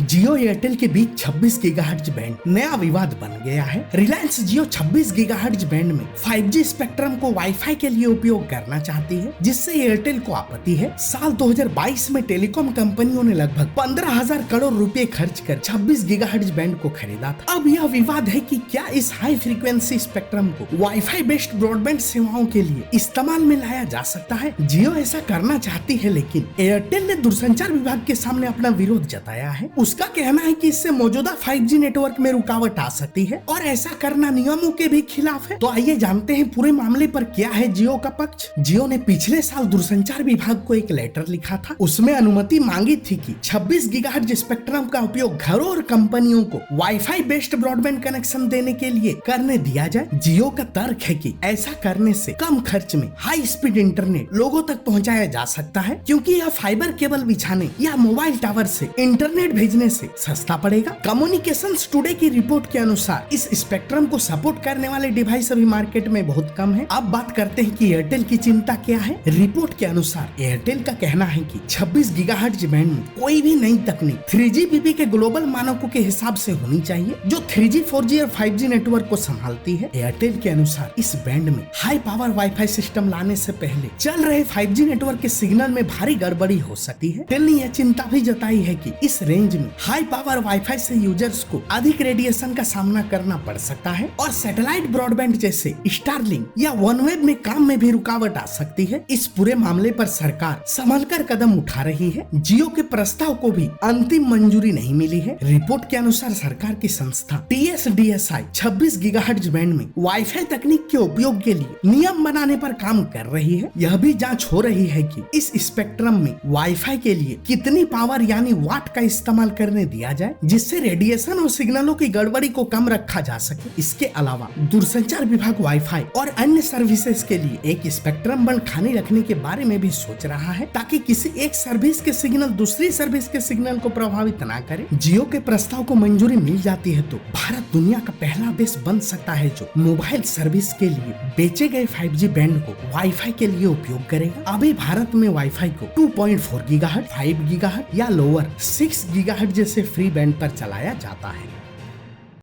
जियो एयरटेल के बीच 26 gigahertz band नया विवाद बन गया है। रिलायंस जियो 26 गीगाहर्ट्ज बैंड में 5G स्पेक्ट्रम को वाईफाई के लिए उपयोग करना चाहती है, जिससे एयरटेल को आपत्ति है। साल 2022 में टेलीकॉम कंपनियों ने लगभग 15,000 करोड़ रुपए खर्च कर 26 गीगाहर्ट्ज बैंड को खरीदा था। अब यह विवाद है कि क्या इस हाई फ्रीक्वेंसी स्पेक्ट्रम को वाईफाई बेस्ड ब्रॉडबैंड सेवाओं के लिए इस्तेमाल में लाया जा सकता है। जियो ऐसा करना चाहती है, लेकिन एयरटेल ने दूरसंचार विभाग के सामने अपना विरोध जताया है। उसका कहना है कि इससे मौजूदा 5G नेटवर्क में रुकावट आ सकती है और ऐसा करना नियमों के भी खिलाफ है। तो आइए जानते हैं पूरे मामले पर क्या है जियो का पक्ष। जियो ने पिछले साल दूरसंचार विभाग को एक लेटर लिखा था। उसमें अनुमति मांगी थी कि 26 गीगाहर्ट्ज स्पेक्ट्रम का उपयोग घरों और कंपनियों को वाईफाई बेस्ड ब्रॉडबैंड कनेक्शन देने के लिए करने दिया जाए। जियो का तर्क है कि ऐसा करने से कम खर्च में हाई स्पीड इंटरनेट लोगों तक पहुंचाया जा सकता है, क्योंकि यह फाइबर केबल बिछाने या मोबाइल टावर से इंटरनेट भेजने से सस्ता पड़ेगा। कम्युनिकेशंस टुडे की रिपोर्ट के अनुसार इस स्पेक्ट्रम को सपोर्ट करने वाले डिवाइस अभी मार्केट में बहुत कम है। अब बात करते हैं कि एयरटेल की चिंता क्या है। रिपोर्ट के अनुसार एयरटेल का कहना है कि 26 गीगाहर्ट्ज बैंड में कोई भी नई तकनीक 3GPP के ग्लोबल मानकों के हिसाब से होनी चाहिए, जो 3G, 4G और 5G नेटवर्क को संभालती है। एयरटेल के अनुसार इस बैंड में हाई पावर वाईफाई सिस्टम लाने से पहले चल रहे 5G नेटवर्क के सिग्नल में भारी गड़बड़ी हो सकती है। एयरटेल ने यह चिंता भी जताई है कि इस रेंज में हाई पावर वाईफाई से यूजर्स को अधिक रेडिएशन का सामना करना पड़ सकता है और सैटेलाइट ब्रॉडबैंड जैसे स्टारलिंक या वनवेब में काम में भी रुकावट आ सकती है। इस पूरे मामले पर सरकार संभलकर कदम उठा रही है। जियो के प्रस्ताव को भी अंतिम मंजूरी नहीं मिली है। रिपोर्ट के अनुसार सरकार की संस्था TSDSI 26 गीगाहर्ट्ज बैंड में वाईफाई तकनीक के उपयोग के लिए नियम बनाने पर काम कर रही है। यह भी जांच हो रही है कि इस स्पेक्ट्रम में वाईफाई के लिए कितनी पावर यानी वाट का इस्तेमाल करने दिया जाए, जिससे रेडिएशन और सिग्नलों की गड़बड़ी को कम रखा जा सके। इसके अलावा दूरसंचार विभाग वाईफाई और अन्य सर्विसेज के लिए एक स्पेक्ट्रम बैंड खाली रखने के बारे में भी सोच रहा है, ताकि किसी एक सर्विस के सिग्नल दूसरी सर्विस के सिग्नल को प्रभावित ना करे। जियो के प्रस्ताव को मंजूरी मिल जाती है तो भारत दुनिया का पहला देश बन सकता है जो मोबाइल सर्विस के लिए बेचे गए 5G बैंड को वाईफाई के लिए उपयोग करेगा। अभी भारत में वाईफाई को 2.4 गीगाहर्ट्ज, 5 गीगाहर्ट्ज या लोअर 6 गीगाहर्ट्ज जैसे फ्री बैंड पर चलाया जाता है।